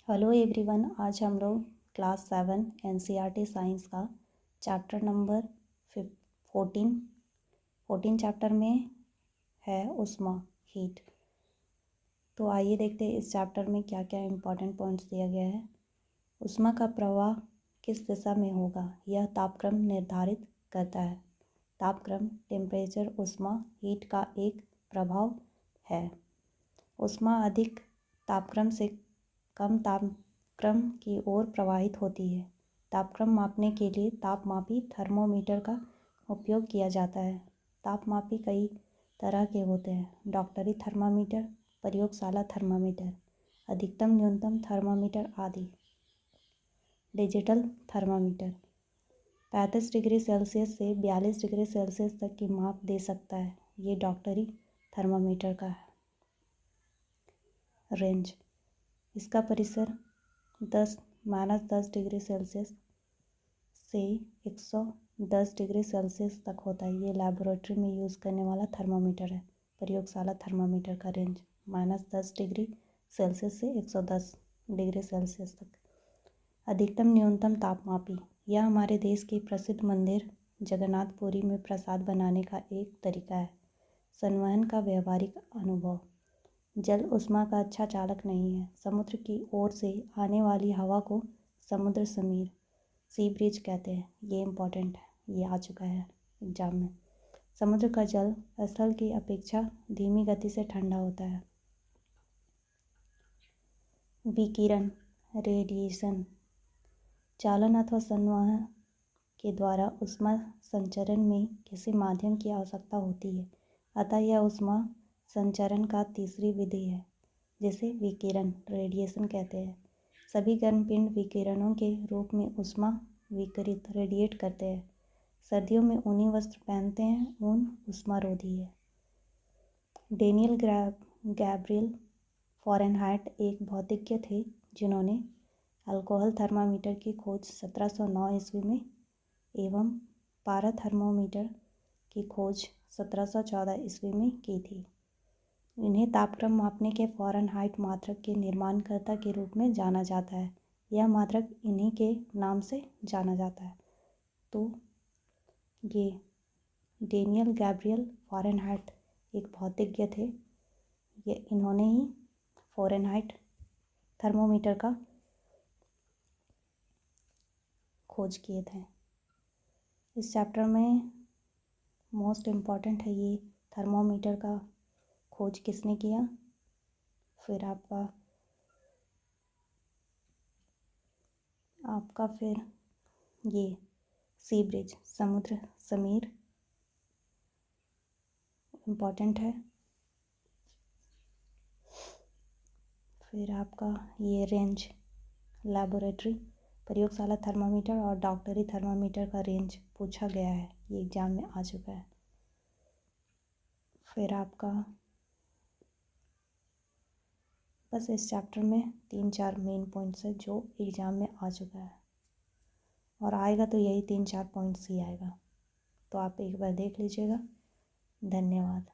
Hello everyone, आज हम लोग क्लास 7 एनसीईआरटी साइंस का चैप्टर नंबर 14 चैप्टर में है उष्मा हीट। तो आइए देखते हैं इस चैप्टर में क्या क्या इम्पोर्टेंट पॉइंट्स दिया गया है। उष्मा का प्रवाह किस दिशा में होगा, यह तापक्रम निर्धारित करता है। तापक्रम टेम्परेचर उष्मा हीट का एक प्रभाव है। उष्मा अधिक तापक्रम से कम तापक्रम की ओर प्रवाहित होती है। तापक्रम मापने के लिए तापमापी थर्मोमीटर का उपयोग किया जाता है। तापमापी कई तरह के होते हैं: डॉक्टरी थर्मामीटर, प्रयोगशाला थर्मामीटर, अधिकतम न्यूनतम थर्मामीटर आदि। डिजिटल थर्मामीटर 35 डिग्री सेल्सियस से 42 डिग्री सेल्सियस तक की माप दे सकता है। ये डॉक्टरी थर्मामीटर का है। रेंज इसका परिसर 10 डिग्री सेल्सियस से 110 डिग्री सेल्सियस तक होता है। ये लैबोरेटरी में यूज़ करने वाला थर्मामीटर है। प्रयोगशाला थर्मामीटर का रेंज -10 डिग्री सेल्सियस से 110 डिग्री सेल्सियस तक। अधिकतम न्यूनतम तापमापी यह हमारे देश के प्रसिद्ध मंदिर जगन्नाथपुरी में प्रसाद बनाने का एक तरीका है। संवहन का व्यवहारिक अनुभव जल उष्मा का अच्छा चालक नहीं है। समुद्र की ओर से आने वाली हवा को समुद्र समीर सी ब्रिज कहते हैं। ये इम्पोर्टेंट है, ये आ चुका है एग्जाम में। समुद्र का जल स्थल की अपेक्षा धीमी गति से ठंडा होता है। विकिरण रेडिएशन चालन अथवा संवहन के द्वारा उष्मा संचरण में किसी माध्यम की आवश्यकता होती है, अतः यह उष्मा संचरण का तीसरी विधि है, जिसे विकिरण रेडिएशन कहते हैं। सभी गर्म पिंड विकिरणों के रूप में उष्मा विकिरित रेडिएट करते हैं। सर्दियों में ऊनी वस्त्र पहनते हैं, ऊन उष्मारोधी है। डेनियल गैब्रियल फ़ारेनहाइट एक भौतिज्ञ थे जिन्होंने अल्कोहल थर्मामीटर की खोज 1709 ईस्वी में एवं पारा थर्मोमीटर की खोज 1714 ईस्वी में की थी। इन्हें तापक्रम मापने के फ़ारेनहाइट मात्रक के निर्माणकर्ता के रूप में जाना जाता है। यह मात्रक इन्हीं के नाम से जाना जाता है। तो ये डेनियल गैब्रियल फ़ारेनहाइट एक भौतिज्ञ थे। ये इन्होंने ही फ़ारेनहाइट थर्मोमीटर का खोज किए थे। इस चैप्टर में मोस्ट इम्पॉर्टेंट है ये थर्मोमीटर का खोज किसने किया। फिर आपका फिर ये सी ब्रिज समुद्र समीर इम्पॉर्टेंट है। फिर आपका ये रेंज लैबोरेटरी प्रयोगशाला थर्मामीटर और डॉक्टरी थर्मामीटर का रेंज पूछा गया है, ये एग्ज़ाम में आ चुका है। फिर आपका बस इस चैप्टर में 3-4 मेन पॉइंट्स है जो एग्ज़ाम में आ चुका है, और आएगा तो यही 3-4 पॉइंट्स ही आएगा। तो आप एक बार देख लीजिएगा। धन्यवाद।